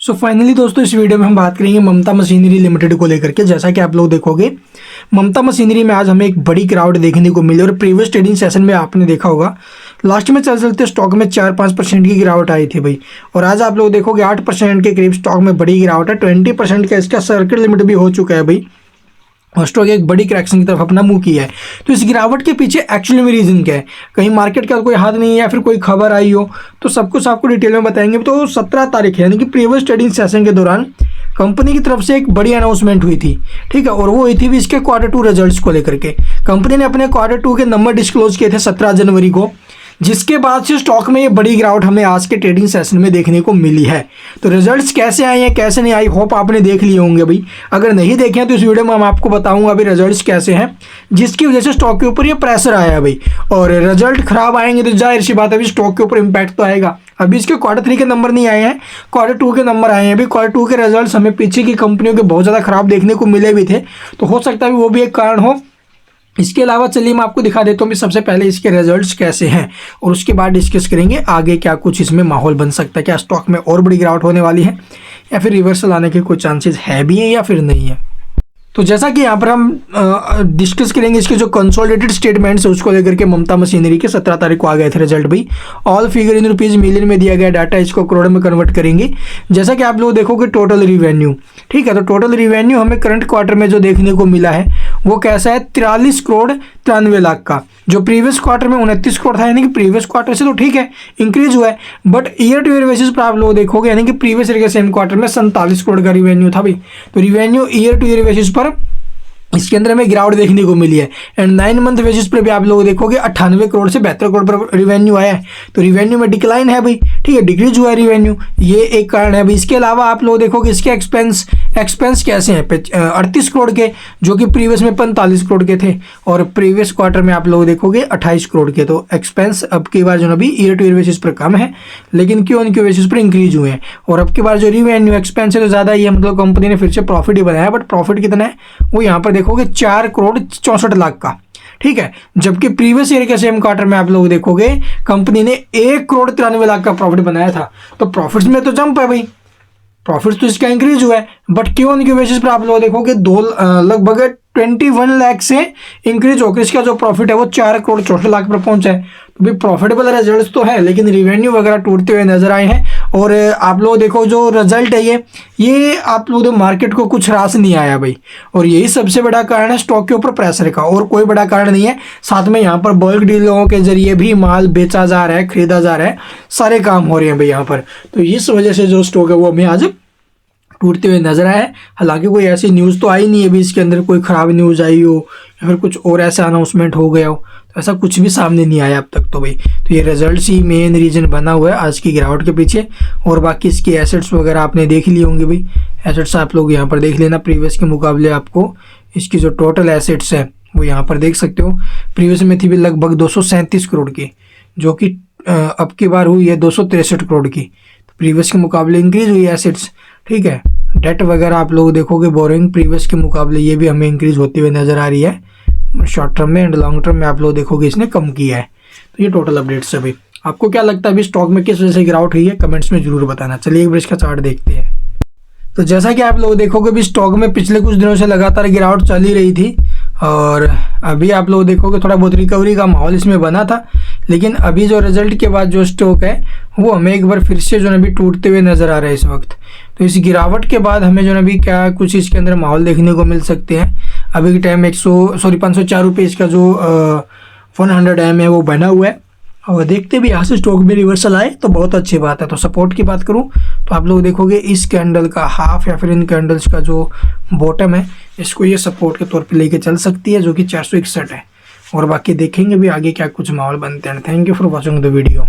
So finally दोस्तों इस video में हम बात करेंगे ममता मशीनरी लिमिटेड को लेकर के। जैसा कि आप लोग देखोगे ममता मशीनरी में आज हमें एक बड़ी गिरावट देखने को मिली और प्रीवियस ट्रेडिंग सेशन में आपने देखा होगा लास्ट में चलते स्टॉक में 4-5% की गिरावट आई थी भाई, और आज आप लोग देखोगे 8% के करीब स्टॉक में बड़ी गिरावट है। 20% का इसका सर्किट लिमिट भी हो चुका है भाई, और स्टॉक एक बड़ी करेक्शन की तरफ अपना मुंह किया है। तो इस गिरावट के पीछे एक्चुअली में रीज़न क्या है, कहीं मार्केट का कोई हाथ नहीं है या फिर कोई खबर आई हो, तो सब कुछ आपको डिटेल में बताएंगे। तो 17 तारीख है यानी कि प्रीवियस ट्रेडिंग सेशन के दौरान कंपनी की तरफ से एक बड़ी अनाउंसमेंट हुई थी, ठीक है, और वो हुई थी भी इसके Q2 रिजल्ट्स को लेकर के। कंपनी ने अपने Q2 के नंबर डिस्क्लोज किए थे 17 जनवरी को, जिसके बाद से स्टॉक में ये बड़ी गिरावट हमें आज के ट्रेडिंग सेशन में देखने को मिली है। तो रिजल्ट्स कैसे आए हैं कैसे नहीं आई, होप आपने देख लिए होंगे भाई। अगर नहीं देखे हैं तो इस वीडियो में मैं आपको बताऊंगा अभी रिजल्ट्स कैसे हैं, जिसकी वजह से स्टॉक के ऊपर ये प्रेशर आया है भाई। और रिजल्ट खराब आएंगे तो जाहिर सी बात है अभी स्टॉक के ऊपर इम्पैक्ट तो आएगा। अभी इसके Q3 के नंबर नहीं आए हैं, Q2 के नंबर आए हैं। अभी Q2 के रिजल्ट हमें पीछे की कंपनियों के बहुत ज़्यादा खराब देखने को मिले भी थे, तो हो सकता है वो भी एक कारण हो। इसके अलावा चलिए मैं आपको दिखा देता हूँ कि सबसे पहले इसके रिजल्ट्स कैसे हैं और उसके बाद डिस्कस करेंगे आगे क्या कुछ इसमें माहौल बन सकता है, क्या स्टॉक में और बड़ी गिरावट होने वाली है या फिर रिवर्सल आने के कोई चांसेस है भी हैं या फिर नहीं है। तो जैसा कि यहाँ पर हम डिस्कस करेंगे इसके जो कंसोलिडेटेड स्टेटमेंट्स है उसको लेकर के ममता मशीनरी के 17 तारीख को आ गए थे रिजल्ट भाई। All figure in rupees million में दिया गया डाटा, इसको करोड़ में कन्वर्ट करेंगे। जैसा कि आप लोग देखोगे टोटल रिवेन्यू, ठीक है, तो टोटल रिवेन्यू हमें करंट क्वार्टर में जो देखने को मिला है वो कैसा है 43 करोड़ 93 लाख का, जो प्रीवियस क्वार्टर में 29 करोड़ था, यानी कि प्रीवियस क्वार्टर से तो ठीक है इंक्रीज हुआ है, but year two year basis पर आप लोग देखोगे यानी कि प्रीवियस ईयर के सेम क्वार्टर में 47 करोड़ का रिवेन्यू था भाई। तो revenue year two year basis पर इसके अंदर हमें गिरावट देखने को मिली है। एंड 9 मंथ बेसिस पर भी आप लोग देखोगे 98 करोड़ से 72 करोड़ पर रिवेन्यू आया है, तो रिवेन्यू में डिक्लाइन है भाई, ठीक है, डिक्रीज हुआ है रिवेन्यू, ये एक कारण है भाई। इसके अलावा आप लोग देखोगे इसके एक्सपेंस कैसे हैं 38 करोड़ के, जो कि प्रीवियस में 45 करोड़ के थे, और प्रीवियस क्वार्टर में आप लोग देखोगे 28 करोड़ के। तो एक्सपेंस अब की बार जो अभी ईयर टू ईयर बेसिस पर कम है, लेकिन क्यों उनके बेसिस पर इंक्रीज हुए हैं। और अब की बार जो रिवेन्यू एक्सपेंस है तो ज़्यादा ही है, मतलब कंपनी ने फिर से प्रॉफिट ही बनाया, बट प्रॉफिट कितना है वो यहाँ पर देखोगे 4 करोड़ 64 लाख का, ठीक है, जबकि प्रीवियस ईयर के सेम क्वार्टर में आप लोग देखोगे कंपनी ने 1 करोड़ 93 लाख का प्रॉफिट बनाया था। तो प्रॉफिट्स में तो जंप है भाई, प्रॉफिट्स तो इसका इंक्रीज हुआ है, बट क्यों उनके बेसिस पर आप लोग देखोगे लगभग 21 लाख से इंक्रीज होकर इसका जो प्रॉफिट है वो 4 करोड़ 64 लाख पर पहुंचा है। तो भाई प्रॉफिटेबल रिजल्ट्स तो है, लेकिन रिवेन्यू वगैरह टूटते हुए नजर आए हैं। और आप लोग देखो जो रिजल्ट है ये आप लोग मार्केट को कुछ रास नहीं आया भाई, और यही सबसे बड़ा कारण है स्टॉक के ऊपर प्रेशर का, और कोई बड़ा कारण नहीं है। साथ में यहाँ पर बल्क डीलों के जरिए भी माल बेचा जा रहा है, खरीदा जा रहा है, सारे काम हो रहे हैं भाई यहाँ पर। तो इस वजह से जो स्टॉक है वो हमें आज टूटते हुए नजर आया है। हालांकि कोई ऐसी न्यूज़ तो आई नहीं है अभी इसके अंदर कोई ख़राब न्यूज़ आई हो या फिर कुछ और ऐसा अनाउंसमेंट हो गया हो, तो ऐसा कुछ भी सामने नहीं आया अब तक तो भाई। तो ये रिजल्ट्स ही मेन रीज़न बना हुआ है आज की गिरावट के पीछे। और बाकी इसके एसेट्स वगैरह आपने देख लिए होंगे भाई, एसेट्स आप लोग यहाँ पर देख लेना। प्रीवियस के मुकाबले आपको इसकी जो टोटल एसेट्स है वो यहाँ पर देख सकते हो। प्रीवियस में थी भी लगभग 237 करोड़ की, जो कि अब की बार हुई है 263 करोड़ की। तो प्रीवियस के मुकाबले इंक्रीज हुई है एसेट्स, ठीक है। डेट वगैरह आप लोग देखोगे बोरिंग प्रीवियस के मुकाबले ये भी हमें इंक्रीज होती हुई नजर आ रही है शॉर्ट टर्म में, एंड लॉन्ग टर्म में आप लोग देखोगे इसने कम किया है। तो ये टोटल अपडेट्स है भाई। आपको क्या लगता है अभी स्टॉक में किस वजह से गिरावट हुई है, कमेंट्स में जरूर बताना। चलिए एक बार इसका चार्ट देखते हैं। तो जैसा कि आप लोग देखोगे अभी स्टॉक में पिछले कुछ दिनों से लगातार गिरावट चल ही रही थी, और अभी आप लोग देखोगे थोड़ा बहुत रिकवरी का माहौल इसमें बना था, लेकिन अभी जो रिजल्ट के बाद जो स्टॉक है वो हमें एक बार फिर से जो है अभी टूटते हुए नज़र आ रहा है इस वक्त। तो इस गिरावट के बाद हमें जो है अभी क्या कुछ इसके अंदर माहौल देखने को मिल सकते हैं। अभी के टाइम 504 रुपये इसका जो 100 M है वो बना हुआ है, और देखते भी यहाँ से स्टॉक में रिवर्सल आए तो बहुत अच्छी बात है। तो सपोर्ट की बात करूँ तो आप लोग देखोगे इस कैंडल का हाफ या फिर इन कैंडल्स का जो बॉटम है इसको ये सपोर्ट के तौर पे लेके चल सकती है, जो कि 461 है। और बाकी देखेंगे भी आगे क्या कुछ माहौल बनते हैं। Thank you for watching the video.